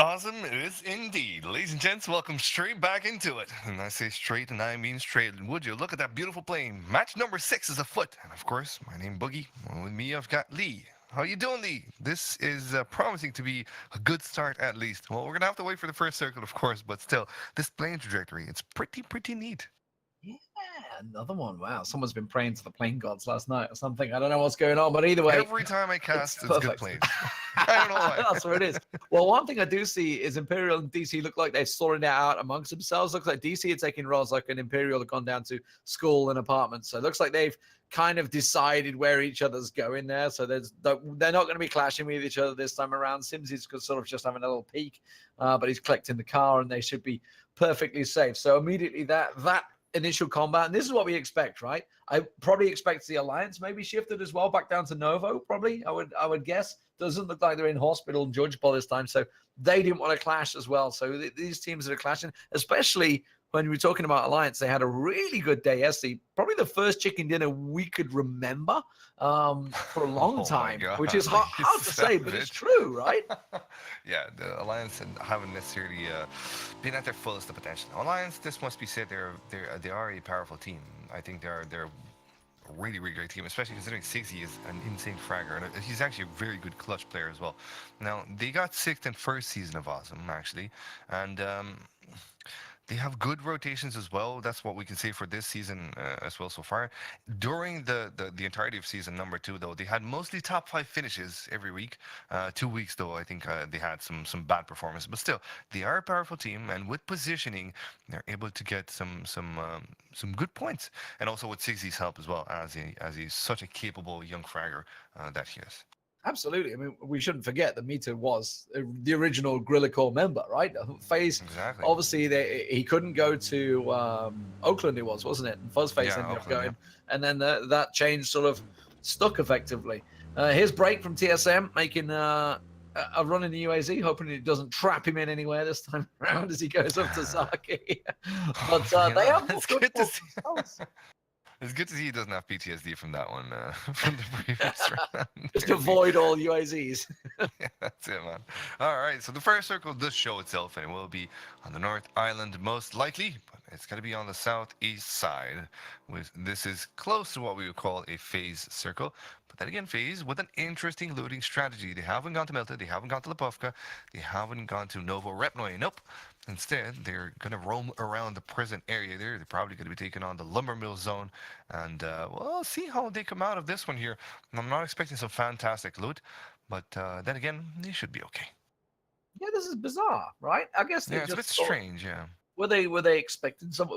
Awesome it is indeed. Ladies and gents, welcome straight back into it. And I say straight and I mean straight. And would you look at that beautiful plane? Match number 6 is afoot. And of course, my name Boogie. And with me, I've got Lee. How you doing, Lee? This is promising to be a good start at least. Well, we're going to have to wait for the first circle, of course, but still, this plane trajectory, it's pretty neat. Yeah, another one. Wow, someone's been praying to the plane gods last night or something. I don't know what's going on, but either way, Every time I it's cast, it's good perfect. planes. I don't know why. That's what it is. Well, one thing I do see is Imperial and DC look like they're sorting it out amongst themselves. Looks like DC are taking roles like an Imperial have gone down to school and apartments. So it looks like they've kind of decided where each other's going there. So they're not going to be clashing with each other this time around. Sims is sort of just having a little peek, but he's collecting the car and they should be perfectly safe. So immediately that initial combat, and this is what we expect, right? I probably expect the Alliance maybe shifted as well back down to Novo, probably. I would guess. Doesn't look like they're in hospital and Judge Ball this time, so they didn't want to clash as well. So these teams that are clashing, especially when we were talking about Alliance, they had a really good day yesterday. Probably the first chicken dinner we could remember for a long time, which is hard to say, but it's true, right? Yeah, the Alliance haven't necessarily been at their fullest of potential. Alliance, this must be said, they are a powerful team. I think they're a really great team, especially considering Sigzy is an insane fragger, and he's actually a very good clutch player as well. Now, they got sixth in first season of Auzom, actually, and they have good rotations as well. That's what we can say for this season as well so far. During the entirety of season number 2, though, they had mostly top 5 finishes every week. 2 weeks, though, I think they had some bad performances. But still, they are a powerful team, and with positioning, they're able to get some good points. And also with Sigzy's help as well, as he's such a capable young fragger that he is. Absolutely. I mean, we shouldn't forget that Mita was the original Gorilla Core member, right? FaZe, Exactly. obviously, he couldn't go to Oakland, it was, wasn't it? And FuzzFace ended up going. Yeah. And then that change sort of stuck effectively. Here's Break from TSM, making a run in the UAZ, hoping it doesn't trap him in anywhere this time around as he goes up to Zaki. But they have more good themselves. It's good to see he doesn't have PTSD from that one, from the previous round. Just avoid all UAZs. Yeah, that's it, man. All right, so the first circle does show itself, and it will be on the North Island most likely, but it's going to be on the southeast side. This is close to what we would call a FaZe circle. But then again, FaZe with an interesting looting strategy. They haven't gone to Melta, they haven't gone to Lipovka, they haven't gone to Novo Repnoy. Nope. Instead, they're going to roam around the present area there. They're probably going to be taking on the lumber mill zone. And we'll see how they come out of this one here. I'm not expecting some fantastic loot, but then again, they should be okay. Yeah, this is bizarre, right? I guess they it's a bit strange, yeah. Were they expecting some?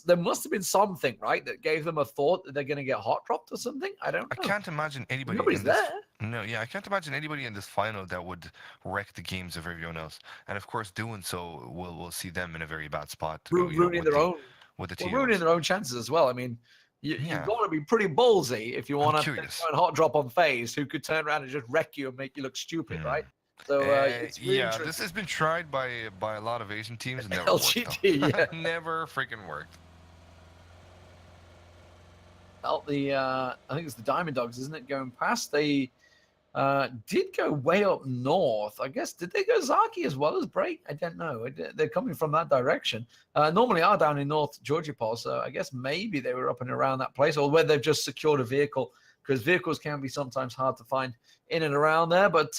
There must have been something, right, that gave them a thought that they're going to get hot dropped or something? I don't know. I can't imagine anybody. Nobody's there. No, yeah, I can't imagine anybody in this final that would wreck the games of everyone else. And of course, doing so will see them in a very bad spot. Ruining their own. With the team. Ruining their own chances as well. I mean, you've got to be pretty ballsy if you want to try and hot drop on FaZe, who could turn around and just wreck you and make you look stupid, right? So it's really this has been tried by a lot of Asian teams and never LGT, worked. Yeah. Never freaking worked. Well, I think it's the Diamond Dogs, isn't it? Going past, they did go way up north. I guess did they go Zaki as well as Break? I don't know. They're coming from that direction. Normally are down in North Georgia, so I guess maybe they were up and around that place, or whether they've just secured a vehicle, because vehicles can be sometimes hard to find in and around there. But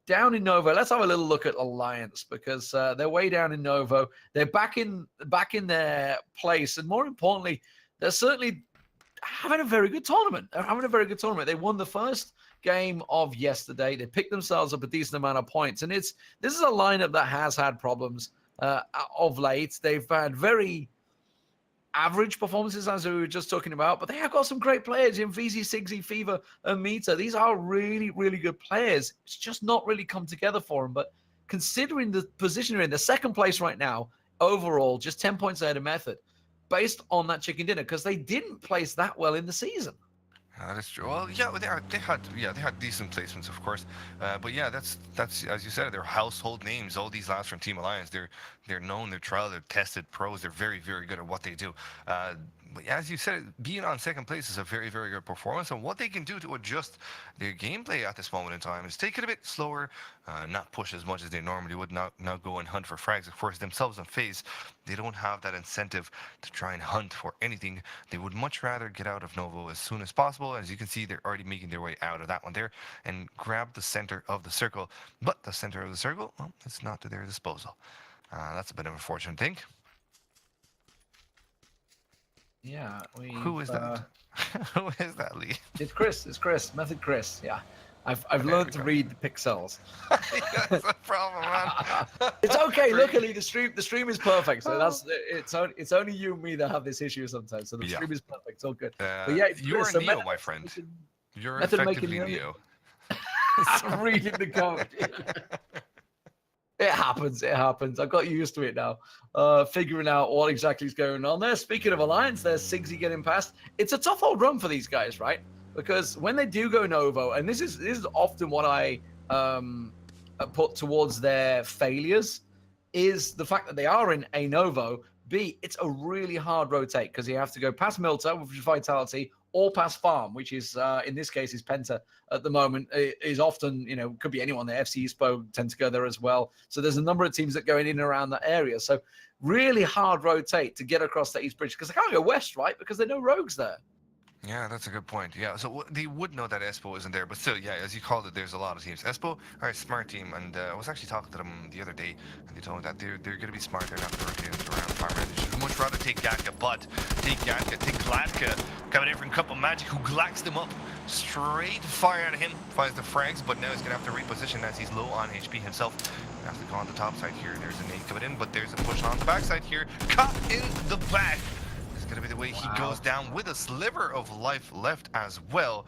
down in Novo, let's have a little look at Alliance, because they're way down in Novo. They're back in their place, and more importantly, they're certainly having a very good tournament. They're having a very good tournament. They won the first game of yesterday. They picked themselves up a decent amount of points, and this is a lineup that has had problems of late. They've had very average performances, as we were just talking about, but they have got some great players in VZ, Sigzy, Fever, and Mita. These are really good players. It's just not really come together for them. But considering the position they're in, the second place right now, overall, just 10 points ahead of Method, based on that chicken dinner, because they didn't place that well in the season. That is true. Well, yeah, they had decent placements, of course, but yeah, that's as you said, they're household names. All these lads from Team Alliance, they're known, they're tried, they're tested pros. They're very good at what they do. but as you said, being on second place is a very, very good performance. And what they can do to adjust their gameplay at this moment in time is take it a bit slower, not push as much as they normally would, not go and hunt for frags. Of course, themselves in phase, they don't have that incentive to try and hunt for anything. They would much rather get out of Novo as soon as possible. As you can see, they're already making their way out of that one there and grab the center of the circle. But the center of the circle, well, it's not to their disposal. That's a bit of a unfortunate thing. Yeah, Who we've. is that? Who is that, Lee? It's Chris. It's Chris. Method Chris. Yeah, I've There learned we to go. read the pixels. That's a problem, man. It's okay. Free- Luckily, the stream is perfect. So it's only you and me that have this issue sometimes. So the Yeah. stream is perfect. It's all good. But yeah, it's You're Chris. So Neo, my friend. You're Method making effectively the Neo. I'm reading the code. It happens. It happens. I've got used to it now. Figuring out what exactly is going on there. Speaking of Alliance, there's Sigsy getting past. It's a tough old run for these guys, right? Because when they do go Novo, and this is often what I put towards their failures, is the fact that they are in a Novo. B, it's a really hard rotate because you have to go past Milta, which is Vitality, or past Farm, which is, in this case, is Penta at the moment, is often, could be anyone there. FC Espo tend to go there as well. So there's a number of teams that go in and around that area. So really hard rotate to get across the East Bridge because they can't go west, right? Because there are no rogues there. Yeah, that's a good point. Yeah, so they would know that Espo isn't there, but still, yeah, as you called it, there's a lot of teams. Espo are a smart team, and I was actually talking to them the other day, and they told me that they're going to be smart. They're not going to rotate around farmland. They should much rather take Gatka, but take Gatka, take Gladka, coming in from Cup of Magic, who glacks them up. Straight fire at him, finds the frags, but now he's going to have to reposition as he's low on HP himself. Has to go on the top side here. There's a nade coming in, but there's a push on the back side here. Caught in the back. Going to be the way he goes down with a sliver of life left as well,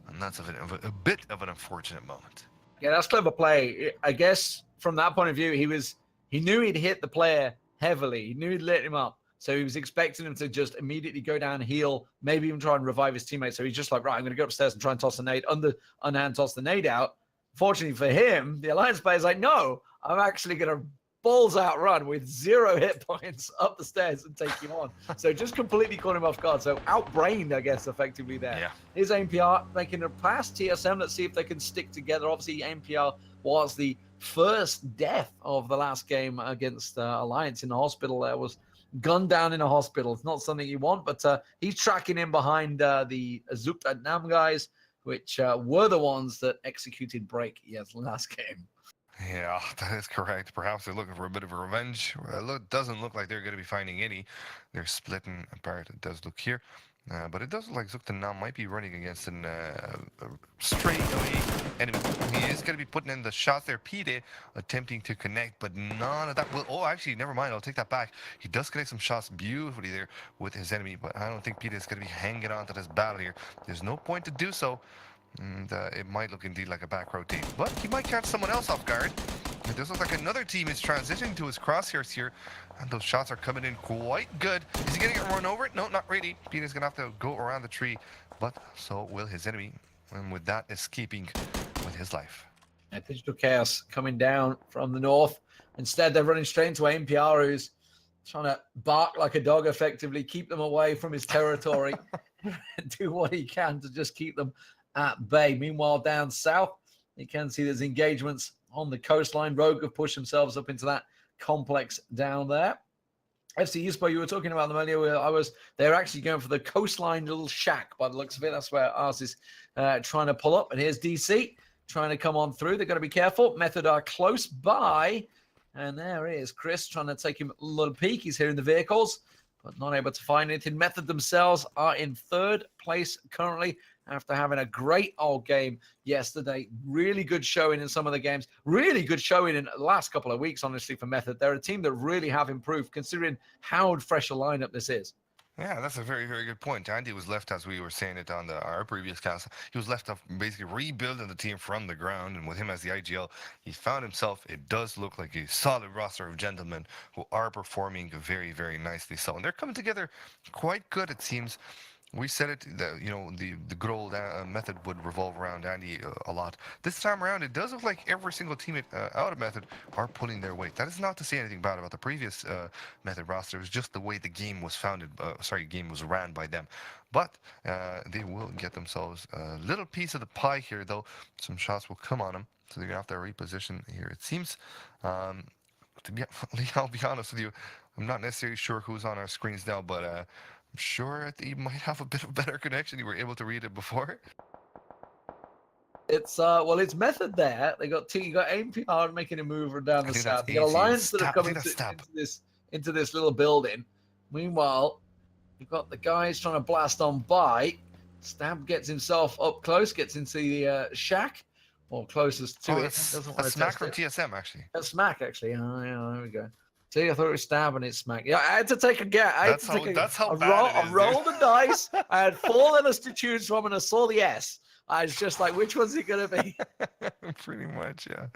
and that's a bit of an unfortunate moment. Yeah, that's clever play. I guess from that point of view, he knew he'd hit the player heavily. He knew he'd lit him up. So he was expecting him to just immediately go down, heal, maybe even try and revive his teammate. So he's just like, right, I'm going to go upstairs and try and toss the nade, underhand toss the nade out. Fortunately for him, the Alliance player's like, no, I'm actually going to balls out run with 0 hit points up the stairs and take him on. So just completely caught him off guard. So outbrained, I guess, effectively there. Yeah. Here's AMPR making a pass. TSM, let's see if they can stick together. Obviously, AMPR was the first death of the last game against Alliance in the hospital. There was gunned down in a hospital. It's not something you want, but he's tracking in behind the Zukta Nam guys, which were the ones that executed Break last game. Yeah, that is correct. Perhaps they're looking for a bit of a revenge. Doesn't look like they're going to be finding any. They're splitting apart. It does look here. But it does look like Zuktanam might be running against a straight away enemy. He is going to be putting in the shots there. Pide attempting to connect, but none of that will. Oh, actually, never mind. I'll take that back. He does connect some shots beautifully there with his enemy, but I don't think Pide is going to be hanging on to this battle here. There's no point to do so. And it might look indeed like a back rotate, but he might catch someone else off guard. It does look like another team is transitioning to his crosshairs here, and those shots are coming in quite good. Is he going to get run over? No, not really. Peter's going to have to go around the tree, but so will his enemy, and with that, escaping with his life. Digital Chaos coming down from the north. Instead, they're running straight into AMPR, who's trying to bark like a dog, effectively, keep them away from his territory, do what he can to just keep them at bay. Meanwhile, down south, you can see there's engagements on the coastline. Rogue have pushed themselves up into that complex down there. FC Uspo, you were talking about them earlier. They're actually going for the coastline little shack by the looks of it. That's where ours is trying to pull up. And here's DC trying to come on through. They've got to be careful. Method are close by. And there is Chris trying to take him a little peek. He's here in the vehicles, but not able to find anything. Method themselves are in third place currently, after having a great old game yesterday. Really good showing in some of the games. Really good showing in the last couple of weeks, honestly, for Method. They're a team that really have improved, considering how fresh a lineup this is. Yeah, that's a very, very good point. Andy was left, as we were saying it on our previous cast, he was left off basically rebuilding the team from the ground. And with him as the IGL, he found himself, it does look like a solid roster of gentlemen who are performing very, very nicely. So, and they're coming together quite good, it seems. We said it, the good old method would revolve around Andy a lot. This time around, it does look like every single teammate out of method are pulling their weight. That is not to say anything bad about the previous method roster. It was just the way the game was founded. Game was ran by them. But they will get themselves a little piece of the pie here, though. Some shots will come on them, so they're gonna have to reposition here. It seems. Um, to be, I'll be honest with you, I'm not necessarily sure who's on our screens now, but I'm sure that you might have a bit of better connection. You were able to read it before. It's it's method there. They got you got AMPR making a move down I the think that's south. You got AC. Alliance that have Stab. I come think that's Stab. into this little building. Meanwhile, you've got the guys trying to blast on by. Stab gets himself up close, gets into the shack, or closest to Oh, it. that's Doesn't a want to smack test from it. TSM actually. That's smack actually. Oh yeah, there we go. See, I thought it was Stab and it's smack. Yeah, I had to take a guess. I had That's to how take that's how a bad roll. it I is, dude. rolled the dice. I had 4 letters to choose from, and I saw the S. I was just like, which one's it gonna be? Pretty much, yeah.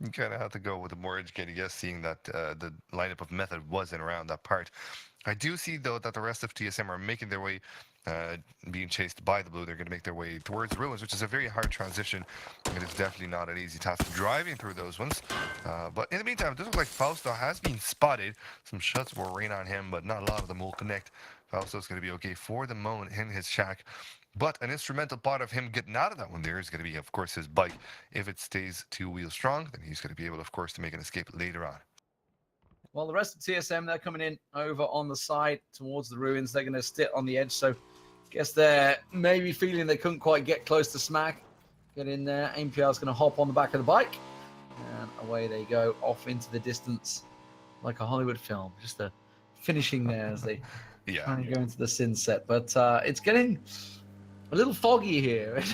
You kind of have to go with a more educated guess, seeing that the lineup of method was in around that part. I do see though that the rest of TSM are making their way, being chased by the blue. They're going to make their way towards ruins, which is a very hard transition. It is definitely not an easy task driving through those ones. But in the meantime, it does look like Fausto has been spotted. Some shots will rain on him, but not a lot of them will connect. Fausto's going to be okay for the moment in his shack. But an instrumental part of him getting out of that one there is going to be, of course, his bike. If it stays 2 wheel strong, then he's going to be able, of course, to make an escape later on. Well, the rest of TSM, they're coming in over on the side towards the ruins. They're going to sit on the edge. So, guess they're maybe feeling they couldn't quite get close to Smack. Get in there. AMPR's going to hop on the back of the bike. And away they go off into the distance like a Hollywood film. Just a finishing there as they Yeah. try and go into the sunset. But it's getting a little foggy here.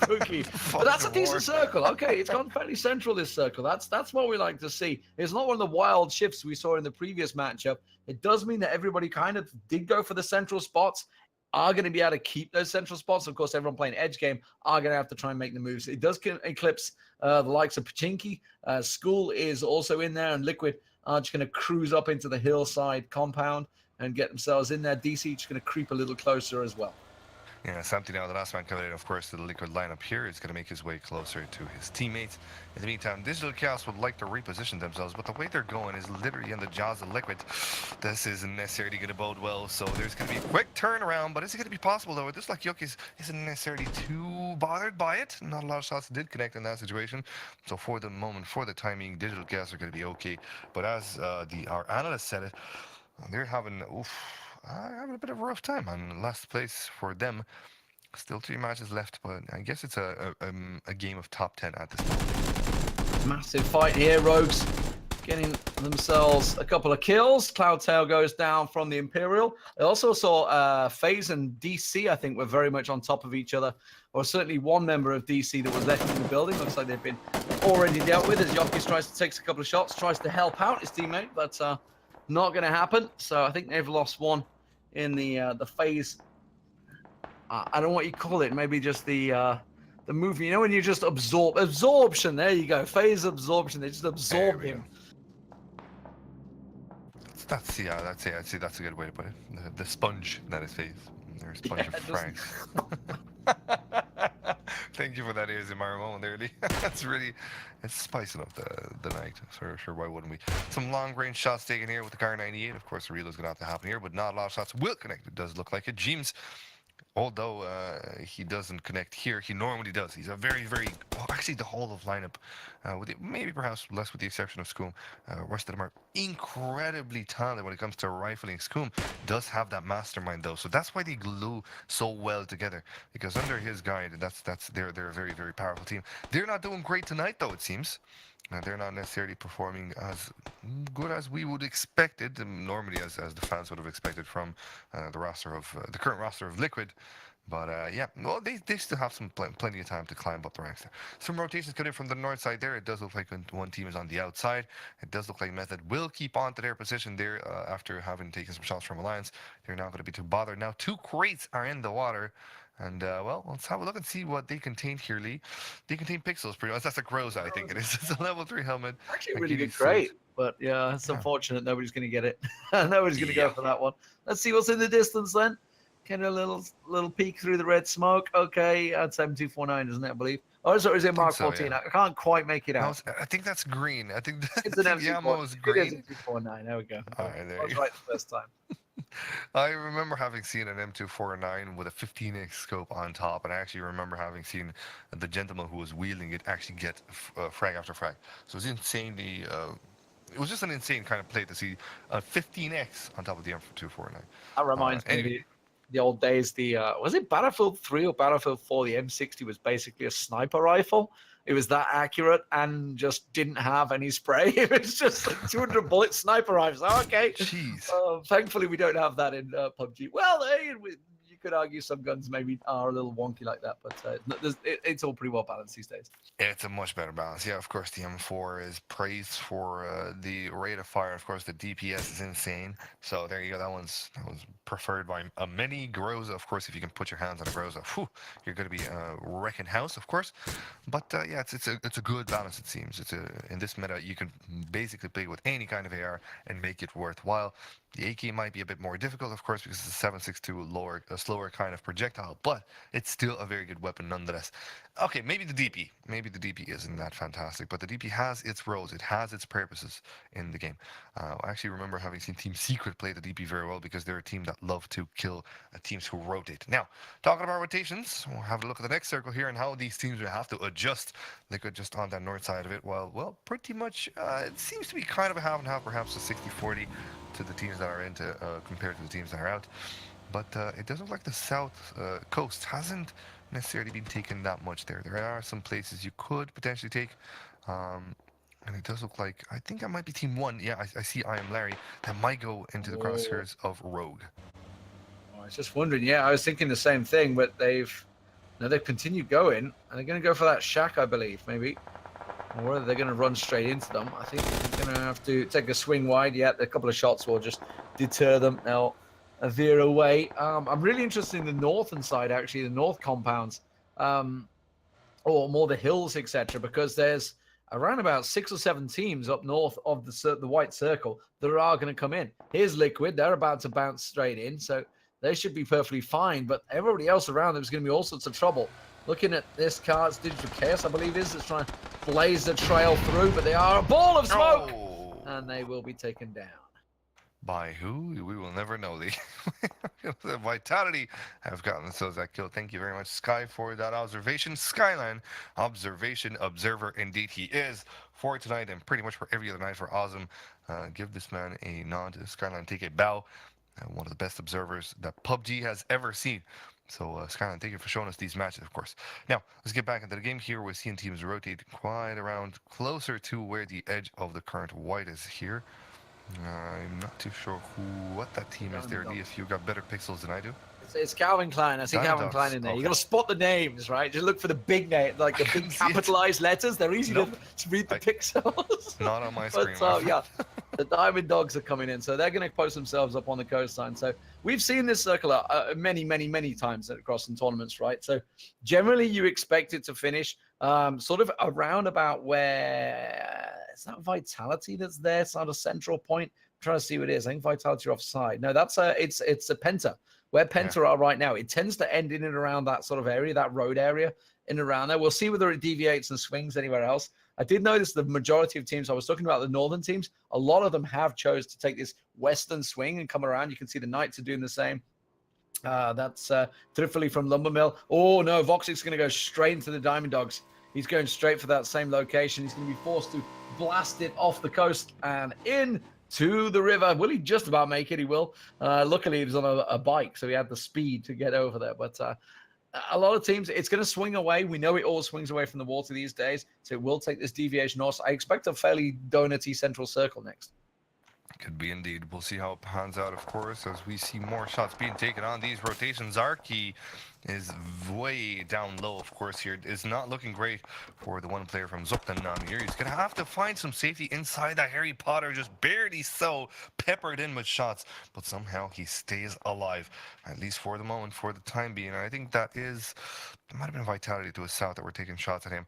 Cookie. But that's a decent circle. Okay, it's gone fairly central, this circle. That's what we like to see. It's not one of the wild shifts we saw in the previous matchup. It does mean that everybody kind of did go for the central spots, are going to be able to keep those central spots. Of course, everyone playing edge game are going to have to try and make the moves. It does eclipse the likes of Pachinki. School is also in there, and Liquid are just going to cruise up into the hillside compound and get themselves in there. DC just going to creep a little closer as well. Yeah, something now, the last man coming in, of course, to the Liquid lineup here is going to make his way closer to his teammates. In the meantime, Digital Chaos would like to reposition themselves, but the way they're going is literally in the jaws of Liquid. This isn't necessarily going to bode well, so there's going to be a quick turnaround, but is it going to be possible, though? It looks like Yuki isn't necessarily too bothered by it. Not a lot of shots did connect in that situation, so for the moment, for the timing, Digital Chaos are going to be okay. But as our analyst said it, they're having, having a bit of a rough time on last place for them. Still 3 matches left, but I guess it's a game of top 10 at this point. Massive fight here. Rogues getting themselves a couple of kills. Cloudtail goes down from the Imperial. I also saw FaZe and DC, I think, were very much on top of each other, or certainly one member of DC that was left in the building. Looks like they've been already dealt with as Yokis tries to take a couple of shots, tries to help out his teammate, but not going to happen. So I think they've lost one in the FaZe. I don't know what you call it. Maybe just the movie. You know when you just absorption. There you go. FaZe absorption. They just absorb him. That's it. I'd say that's a good way to put it. The sponge that is FaZe. They're a sponge of Franks. Thank you for that ASMR moment there, Lee. It's spicing up the night. So sure, why wouldn't we? Some long range shots taken here with the Car 98. Of course, the reload's gonna have to happen here, but not a lot of shots will connect. It does look like it. James, although he doesn't connect here, he normally does. He's a very, actually the whole of lineup, maybe perhaps less with the exception of Skoom. Rest of them are incredibly talented when it comes to rifling. Skoom does have that mastermind though, so that's why they glue so well together. Because under his guide, they're a very, very powerful team. They're not doing great tonight though, it seems. They're not necessarily performing as good as we would expect it, normally as the fans would have expected from the current roster of Liquid. But yeah, well, they still have plenty of time to climb up the ranks there. Some rotations coming in from the north side there. It does look like one team is on the outside. It does look like Method will keep on to their position there after having taken some shots from Alliance. They're not going to be too bothered. Now, 2 crates are in the water. And, well, let's have a look and see what they contain here, Lee. They contain pixels, pretty much. That's a Groza, I think it is. It's a level 3 helmet. Actually, really good crate. But, yeah, it's unfortunate nobody's going to get it. Nobody's going to go for that one. Let's see what's in the distance then. Get a little peek through the red smoke. Okay, that's M249, isn't it? I believe. Oh, sorry, is I it think Mark so, 14? yeah. I can't quite make it No, out. I think that's green. I think I It's an think the M24. ammo is It is green. M249. There we go. All I right, there was you right the first time. I remember having seen an M249 with a 15x scope on top, and I actually remember having seen the gentleman who was wielding it actually get frag after frag. So it was insanely. It was just an insane kind of play to see a 15x on top of the M249. That reminds me of Anyway, the old days. The was it Battlefield 3 or Battlefield 4? The M60 was basically a sniper rifle. It was that accurate and just didn't have any spray. It was just like 200 bullet sniper rifles. Oh, okay. jeez. Thankfully, we don't have that in PUBG. Well, you could argue some guns maybe are a little wonky like that, but it's all pretty well balanced these days. It's a much better balance. Yeah, of course, the M4 is praised for the rate of fire. Of course, the DPS is insane. So there you go. That one's preferred by many. Groza, of course, if you can put your hands on a Groza, whew, you're going to be wrecking house, of course. But yeah, it's a good balance. It seems in this meta you can basically play with any kind of AR and make it worthwhile. The AK might be a bit more difficult, of course, because it's a 7.62 lower, a slower kind of projectile, but it's still a very good weapon nonetheless. Okay, maybe the DP. Maybe the DP isn't that fantastic, but the DP has its roles. It has its purposes in the game. I actually remember having seen Team Secret play the DP very well because they're a team that love to kill teams who rotate. Now, talking about rotations, we'll have a look at the next circle here and how these teams will have to adjust. They could just on that north side of it. Well, pretty much it seems to be kind of a half and half, perhaps a 60-40 to the teams that are into compared to the teams that are out. But it does look like the south coast hasn't necessarily been taken that much there. There are some places you could potentially take. Um, and it does look like, I think that might be Team 1. Yeah, I see I am Larry. That might go into the Oh, crosshairs of Rogue. I was just wondering. Yeah, I was thinking the same thing, but they've continued going, and they're going to go for that shack, I believe, maybe. Or whether they're going to run straight into them. I think they're going to have to take a swing wide. Yeah, a couple of shots will just deter them. They'll veer away. I'm really interested in the northern side, actually, the north compounds, or more the hills, etc., because there's around about 6 or 7 teams up north of the white circle that are going to come in. Here's Liquid. They're about to bounce straight in, so they should be perfectly fine. But everybody else around them is going to be all sorts of trouble. Looking at this car, it's Digital Chaos, I believe, that's trying to blaze the trail through, but they are a ball of smoke, Oh! and they will be taken down. By who? We will never know. The Vitality have gotten themselves that kill. Thank you very much, Sky, for that observation. Skyline, observation, observer, indeed he is for tonight and pretty much for every other night for Auzom. Give this man a nod. Skyline, take a bow. One of the best observers that PUBG has ever seen. So, Skyline, thank you for showing us these matches, of course. Now, let's get back into the game here. We're seeing teams rotate quite around closer to where the edge of the current white is here. I'm not too sure what that team is there, Lee, if you got better pixels than I do. It's Calvin Klein. I see Diamond Calvin Klein Dogs. in there. You Okay. got to spot the names, right? Just look for the big name, like I the couldn't big see it. capitalized letters. They're easy Nope. to read the I, pixels. not on my screen. But My friend. yeah, the Diamond Dogs are coming in, so they're going to post themselves up on the coastline. So we've seen this circle many, many, many times across in tournaments, right? So generally, you expect it to finish sort of around about where is that Vitality that's there, sort of central point. I'm trying to see what it is. I think Vitality are offside. No, that's it's a Penta. Where Yeah. Penta are right now, it tends to end in and around that sort of area, that road area in and around there. We'll see whether it deviates and swings anywhere else. I did notice the majority of teams, I was talking about the northern teams, a lot of them have chose to take this western swing and come around. You can see the Knights are doing the same. That's Trifoli from Lumbermill. Oh, no, Voxic's going to go straight into the Diamond Dogs. He's going straight for that same location. He's going to be forced to blast it off the coast and in to the river. Will he just about make it? He will. Luckily, he was on a bike, so he had the speed to get over there. But a lot of teams, it's going to swing away. We know it all swings away from the water these days, so it will take this deviation also. I expect a fairly donut-y central circle next. Could be indeed. We'll see how it pans out, of course, as we see more shots being taken on these rotations. Arky is way down low, of course, here. It's not looking great for the one player from Zoktanan here. He's going to have to find some safety inside that Harry Potter, just barely so peppered in with shots, but somehow he stays alive, at least for the moment, for the time being. And I think that is, there might have been Vitality to his south that were taking shots at him.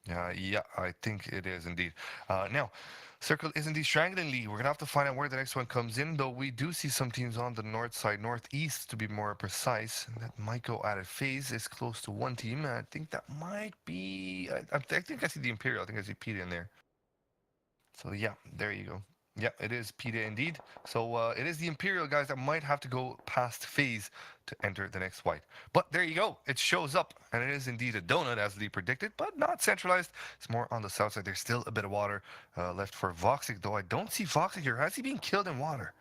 Yeah, I think it is indeed. Now, Circle is indeed stranglingly. We're gonna have to find out where the next one comes in, though we do see some teams on the north side, northeast to be more precise. And that might go at a phase is close to one team. I think that might be. I think I see the Imperial. I think I see Peter in there. So yeah, there you go. Yeah, it is PETA indeed. So it is the Imperial guys that might have to go past phase to enter the next white. But there you go. It shows up, and it is indeed a donut as Lee predicted, but not centralized. It's more on the south side. There's still a bit of water left for Voxic, though I don't see Voxic here. Has he been killed in water?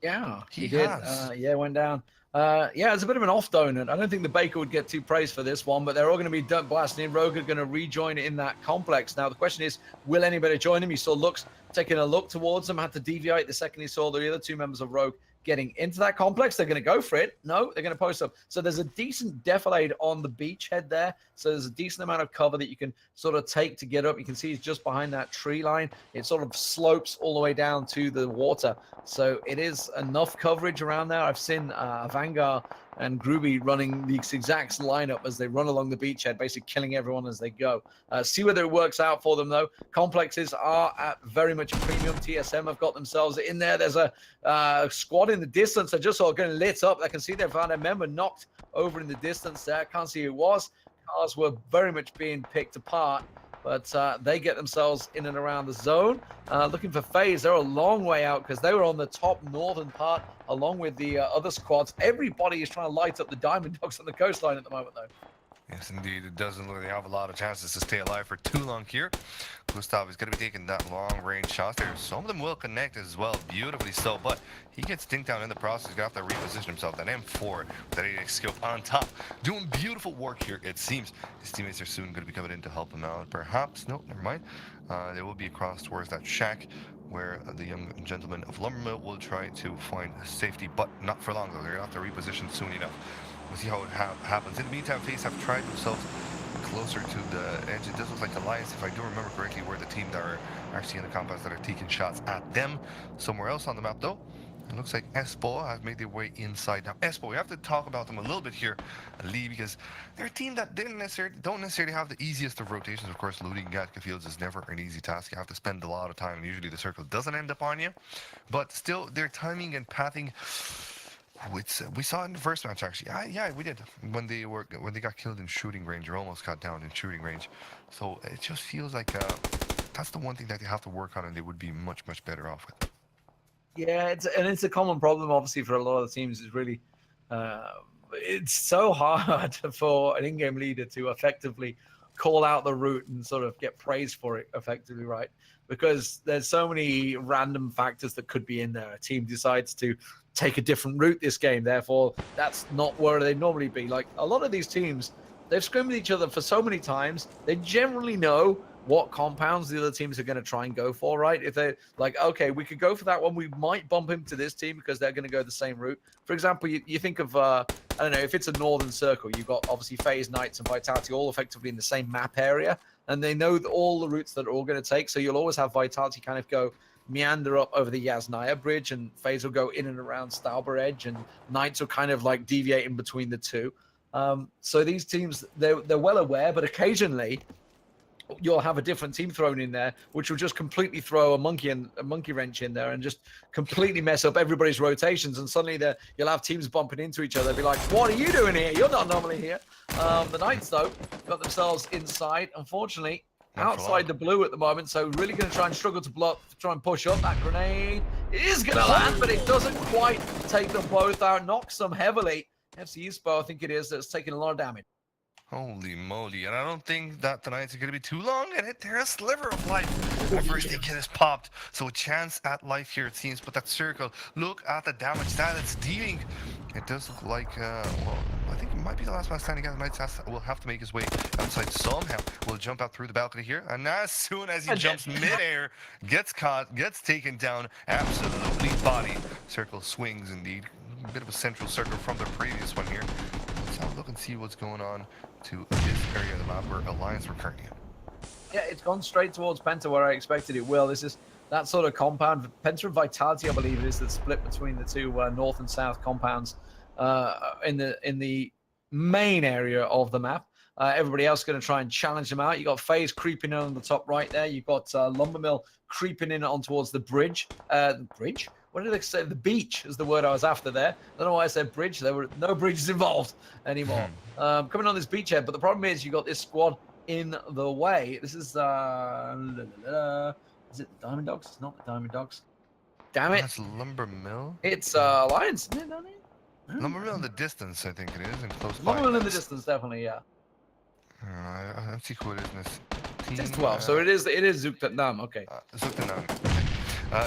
Yeah, He he did. has. Yeah, went down. Yeah, it's a bit of an off donut. I don't think the Baker would get too praised for this one, but they're all going to be blasting in. Rogue are going to rejoin in that complex. Now, the question is, will anybody join him? He saw Lux taking a look towards them, had to deviate the second he saw the other two members of Rogue getting into that complex. They're going to go for it. No, they're going to post up. So there's a decent defilade on the beachhead there. So there's a decent amount of cover that you can sort of take to get up. You can see he's just behind that tree line. It sort of slopes all the way down to the water. So it is enough coverage around there. I've seen Vanguard and Groovy running the exact lineup as they run along the beachhead, basically killing everyone as they go. See whether it works out for them, though. Complexes are at very much a premium. TSM have got themselves in there. There's a squad in the distance. I just saw getting lit up. I can see they've found a member knocked over in the distance there. Can't see who it was. Cars were very much being picked apart, but they get themselves in and around the zone. Looking for FaZe. They're a long way out because they were on the top northern part along with the other squads. Everybody is trying to light up the Diamond Dogs on the coastline at the moment, though. Yes, indeed. It doesn't look like they have a lot of chances to stay alive for too long here. Gustav is going to be taking that long-range shot there. Some of them will connect as well, beautifully so, but he gets dinked down in the process. He's going to have to reposition himself. That M4 with that 8x scope on top. Doing beautiful work here, it seems. His teammates are soon going to be coming in to help him out. Perhaps. No, never mind. They will be across towards that shack where the young gentleman of Lumbermill will try to find safety, but not for long, though. They're going to have to reposition soon enough. We'll see how it happens. In the meantime, FaZe have tried themselves closer to the edge. It does look like Alliance, if I do remember correctly, were the team that are actually in the compounds that are taking shots at them. Somewhere else on the map, though, it looks like Espo have made their way inside. Now, Espo, we have to talk about them a little bit here, Lee, because they're a team that don't necessarily have the easiest of rotations. Of course, looting Gatka fields is never an easy task. You have to spend a lot of time, and usually the circle doesn't end up on you. But still, their timing and pathing, we saw it in the first match actually. Yeah, we did when they got killed in shooting range or almost got down in shooting range. So it just feels like that's the one thing that they have to work on, and they would be much better off with. Yeah, it's a common problem, obviously, for a lot of the teams. Is really, it's so hard for an in-game leader to effectively call out the route and sort of get praised for it effectively, right? Because there's so many random factors that could be in there. A team decides to take a different route this game, therefore that's not where they normally be. Like a lot of these teams, they've scrimmed with each other for so many times, they generally know what compounds the other teams are going to try and go for, right? If they're like, okay, we could go for that one, we might bump into this team because they're going to go the same route. For example, you think of, I don't know, if it's a northern circle, you've got obviously FaZe, Knights, and Vitality all effectively in the same map area, and they know all the routes that are all going to take, so you'll always have Vitality kind of go meander up over the Yasnaya bridge, and FaZe will go in and around Stauber Edge, and Knights will kind of like deviate in between the two. So these teams, they're well aware, but occasionally you'll have a different team thrown in there, which will just completely throw a monkey wrench in there and just completely mess up everybody's rotations. And suddenly you'll have teams bumping into each other. They'll be like, "What are you doing here? You're not normally here." The Knights, though, got themselves inside. Unfortunately, outside the blue at the moment, so really going to try and struggle to block, try and push up. That grenade is going to land, but it doesn't quite take them both out. Knocks them heavily. FC Espo, I think it is, that's taking a lot of damage. Holy moly, and I don't think that the Knights are going to be too long in it. They're a sliver of life. At first, they get us popped, so a chance at life here, it seems. But that circle, look at the damage that it's dealing. It does look like, well, I think it might be the last man standing out. The Knights will have to make his way outside somehow. We'll jump out through the balcony here, and as soon as he jumps midair, gets caught, gets taken down, absolutely bodied. Circle swings indeed. A bit of a central circle from the previous one here. Let's have a look and see what's going on to this area of the map where Alliance were currently in. Yeah, it's gone straight towards Penta where I expected it will. This is that sort of compound. Penta and Vitality, I believe, it is the split between the two north and south compounds in the main area of the map. Everybody else going to try and challenge them out. You got FaZe creeping in on the top right there. You've got Lumbermill creeping in on towards the bridge. The bridge? What did they say? The beach is the word I was after there. I don't know why I said bridge. There were no bridges involved anymore. Coming on this beachhead, but the problem is you got this squad in the way. This is it the Diamond Dogs? It's not the Diamond Dogs. Damn it! That's Lumbermill. It's Alliance, isn't it, down here? Lumbermill in the distance, I think it is, and close by. Lumbermill in the distance, definitely, yeah. Let's see who it is in this team. It's 12, so it is Zuktanam. Okay. Zuktanam.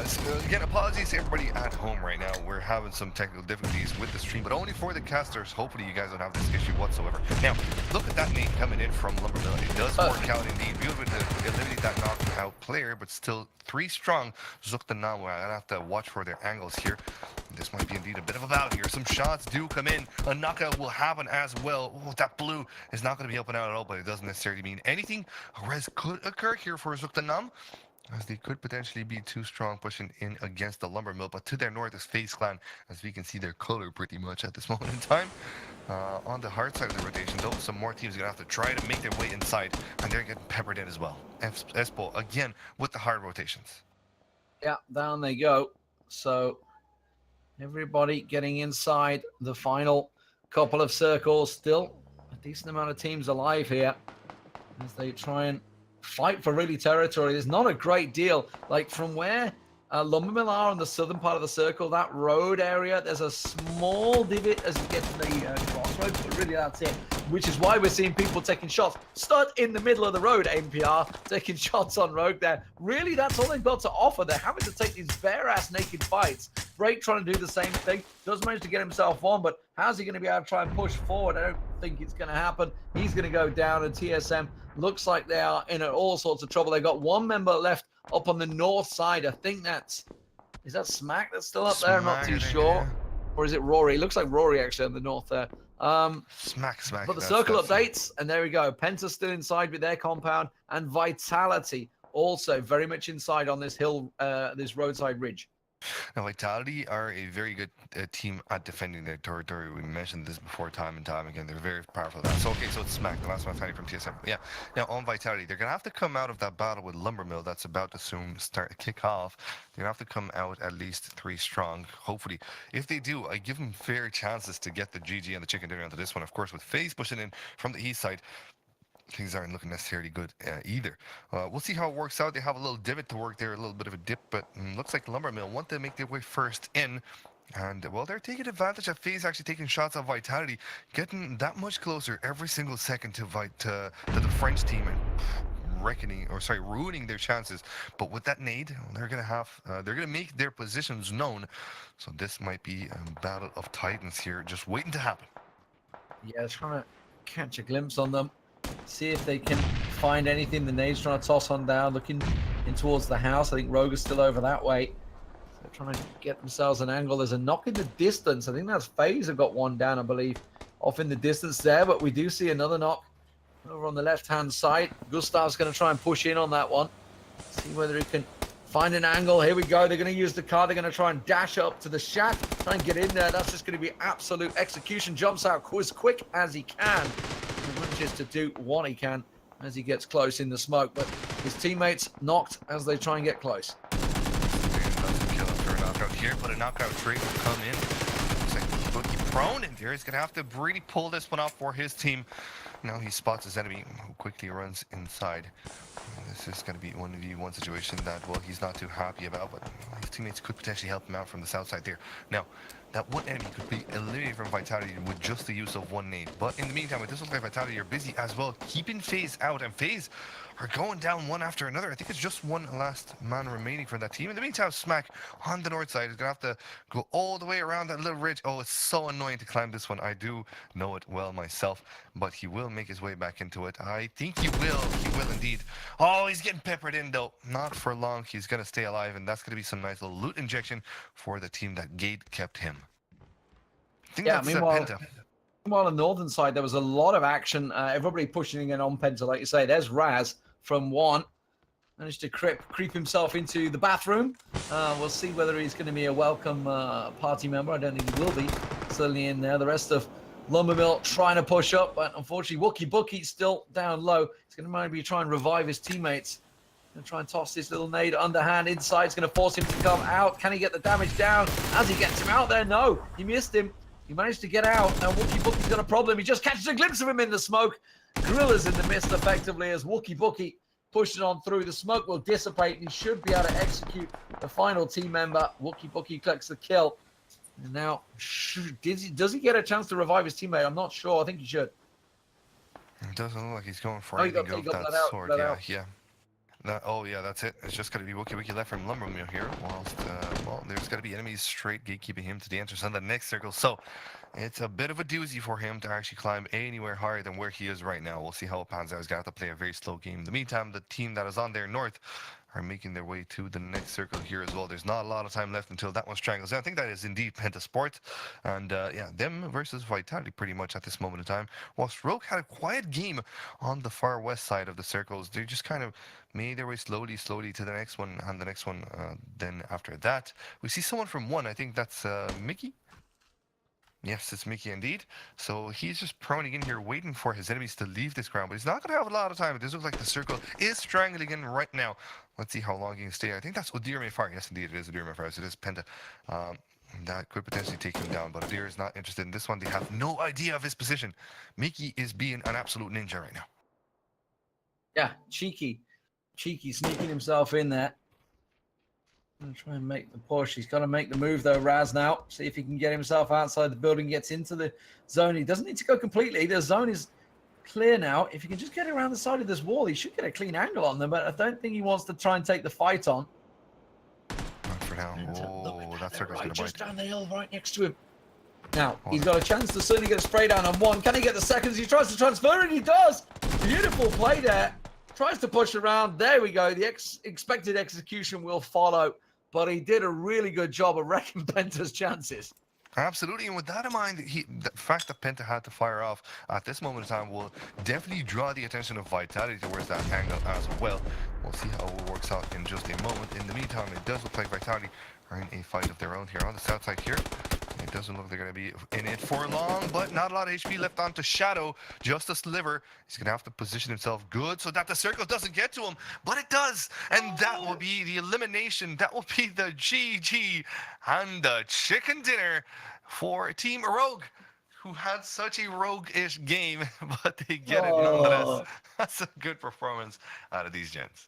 So again, apologies to everybody at home right now. We're having some technical difficulties with the stream, but only for the casters. Hopefully you guys don't have this issue whatsoever. Now, look at that nade coming in from Lumbermill. It does work out indeed. We were able to eliminate that knockout player, but still 3 strong. Zuktanam, we're gonna have to watch for their angles here. This might be indeed a bit of a battle here. Some shots do come in. A knockout will happen as well. Oh, that blue is not going to be helping out at all, but it doesn't necessarily mean anything. A res could occur here for Zuktanam, as they could potentially be too strong pushing in against the Lumbermill. But to their north is FaZe Clan, as we can see their color pretty much at this moment in time. On the hard side of the rotation, though, some more teams are going to have to try to make their way inside, and they're getting peppered in as well. Espo, again, with the hard rotations. Yeah, down they go. So everybody getting inside the final couple of circles. Still a decent amount of teams alive here as they try and fight for really territory. There's not a great deal. Like from where Lumbermill are on the southern part of the circle, that road area, there's a small divot as you get to the crossroads, but really that's it. Which is why we're seeing people taking shots. Stood in the middle of the road, NPR, taking shots on Rogue there. Really, that's all they've got to offer. They're having to take these bare-ass naked fights. Break trying to do the same thing. Does manage to get himself on, but how's he going to be able to try and push forward? I don't think it's going to happen. He's going to go down, and TSM looks like they are in all sorts of trouble. They've got one member left up on the north side. I think that's... Is that Smack that's still up there? I'm not too sure. Yeah. Or is it Rory? It looks like Rory, actually, on the north there. Smack. But the circle updates, and there we go. Penta's still inside with their compound, and Vitality also very much inside on this hill, this roadside ridge. Now, Vitality are a very good team at defending their territory. We mentioned this before time and time again. They're very powerful at that. So, okay, so it's Smack, the last one from TSM. Yeah, now on Vitality, they're going to have to come out of that battle with Lumbermill that's about to soon kick off. They're going to have to come out at least 3 strong, hopefully. If they do, I give them fair chances to get the GG and the chicken dinner onto this one. Of course, with FaZe pushing in from the east side, things aren't looking necessarily good either. We'll see how it works out. They have a little divot to work there, a little bit of a dip, but looks like Lumbermill want to make their way first in. And, well, they're taking advantage of FaZe actually taking shots of Vitality, getting that much closer every single second to the French team and ruining their chances. But with that nade, they're gonna make their positions known. So this might be a battle of titans here, just waiting to happen. Yeah, trying to catch a glimpse on them. See if they can find anything. The nade's trying to toss on down, looking in towards the house. I think Rogue is still over that way. So they're trying to get themselves an angle. There's a knock in the distance. I think that's FaZe have got one down, I believe, off in the distance there. But we do see another knock over on the left-hand side. Gustav's going to try and push in on that one. See whether he can find an angle. Here we go. They're going to use the car. They're going to try and dash up to the shack. Try and get in there. That's just going to be absolute execution. Jumps out as quick as he can. He manages to do what he can as he gets close in the smoke, but his teammates knocked as they try and get close. Kill after a knockout here, but a knockout trade will come in. Looks like Boogie prone in there. He's going to have to really pull this one off for his team. Now he spots his enemy, who quickly runs inside. This is going to be 1v1 situation that, well, he's not too happy about, but his teammates could potentially help him out from the south side there. Now, that one enemy could be eliminated from Vitality with just the use of one nade. But in the meantime, it does look like Vitality are busy as well, keeping FaZe out, and FaZe are going down one after another. I think it's just one last man remaining for that team. In the meantime, Smack on the north side is going to have to go all the way around that little ridge. Oh, it's so annoying to climb this one. I do know it well myself, but he will make his way back into it. I think he will. He will indeed. Oh, he's getting peppered in, though. Not for long. He's going to stay alive, and that's going to be some nice little loot injection for the team that Gate kept him. I think that's Penta. Meanwhile, on the northern side, there was a lot of action. Everybody pushing in on Penta, like you say. There's Raz from one. Managed to creep himself into the bathroom. We'll see whether he's going to be a welcome party member. I don't think he will be. Certainly in there. The rest of Lumbermill trying to push up, but unfortunately, Wookie Bookie's still down low. He's going to maybe try and revive his teammates. Going to try and toss this little nade underhand inside. It's going to force him to come out. Can he get the damage down as he gets him out there? No, he missed him. He managed to get out. Now Wookie Bookie's got a problem. He just catches a glimpse of him in the smoke. Gorilla's in the mist effectively as Wookie Bookie pushes on through. The smoke will dissipate and he should be able to execute the final team member. Wookie Bookie collects the kill. And now, does he get a chance to revive his teammate? I'm not sure. I think he should. It doesn't look like he's going for He anything got of that out, sort. Yeah. Oh, yeah, that's it. It's just going to be Wookie left from Lumbermill here. Whilst, well, there's got to be enemies straight gatekeeping him to the entrance on the next circle. So it's a bit of a doozy for him to actually climb anywhere higher than where he is right now. We'll see how it pans out. He's got to play a very slow game. In the meantime, the team that is on their north are making their way to the next circle here as well. There's not a lot of time left until that one strangles. I think that is indeed Penta Sport. And yeah, them versus Vitality pretty much at this moment in time. Whilst Rogue had a quiet game on the far west side of the circles, they just kind of made their way slowly to the next one and the next one. Then after that, we see someone from one. I think that's Mickey. Yes, it's Mickey indeed. So he's just proning in here, waiting for his enemies to leave this ground. But he's not going to have a lot of time. It does look like the circle is strangling in right now. Let's see how long he can stay. I think that's Udir Mayfire. Yes, indeed, it is Udir Mayfire. So it is Penta. That could potentially take him down. But Udir is not interested in this one. They have no idea of his position. Mickey is being an absolute ninja right now. Yeah, cheeky sneaking himself in there. I'm going to try and make the push. He's got to make the move, though, Raz, now. See if he can get himself outside the building, gets into the zone. He doesn't need to go completely. The zone is clear now. If he can just get around the side of this wall, he should get a clean angle on them, but I don't think he wants to try and take the fight on. Not for now. Oh, that circle's going to just bite. down the hill right next to him. Now, he's got a chance to certainly get a spray down on one. Can he get the seconds? He tries to transfer, and he does. Beautiful play there. Tries to push around. There we go. The expected execution will follow. But he did a really good job of wrecking Penta's chances. Absolutely, and with that in mind, the fact that Penta had to fire off at this moment in time will definitely draw the attention of Vitality towards that angle as well. We'll see how it works out in just a moment. In the meantime, it does look like Vitality are in a fight of their own here on the south side here. It doesn't look like they're going to be in it for long, but not a lot of HP left onto Shadow. Just a sliver. He's going to have to position himself good so that the circle doesn't get to him, but it does. And that will be the elimination. That will be the GG and the chicken dinner for Team Rogue, who had such a rogue-ish game, but they get it nonetheless. That's a good performance out of these gents.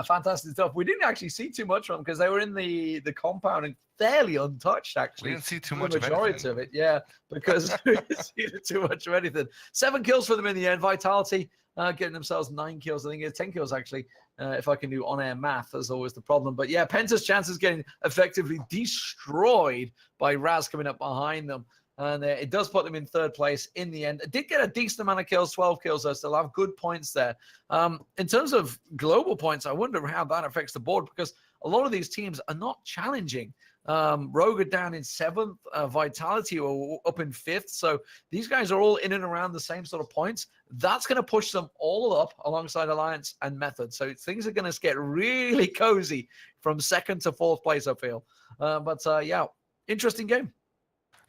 Fantastic stuff. We didn't actually see too much from them because they were in the compound and fairly untouched, actually. We didn't see too the much majority of it, yeah, because we didn't see too much of anything. 7 kills for them in the end. Vitality getting themselves 9 kills. I think it's 10 kills, actually, if I can do on-air math. That's always the problem. But yeah, Penta's chances getting effectively destroyed by Raz coming up behind them. And it does put them in 3rd place in the end. It did get a decent amount of kills, 12 kills, though. Still have good points there. In terms of global points, I wonder how that affects the board because a lot of these teams are not challenging. Rogue are down in 7th, Vitality are up in 5th. So these guys are all in and around the same sort of points. That's going to push them all up alongside Alliance and Method. So things are going to get really cozy from 2nd to 4th place, I feel. But yeah, interesting game.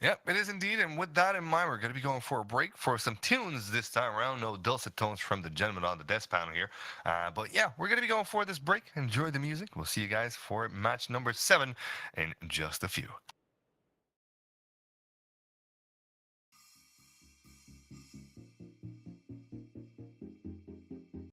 Yep, it is indeed. And with that in mind, we're going to be going for a break for some tunes this time around. No dulcet tones from the gentleman on the desk panel here. But yeah, we're going to be going for this break. Enjoy the music. We'll see you guys for match number 7 in just a few.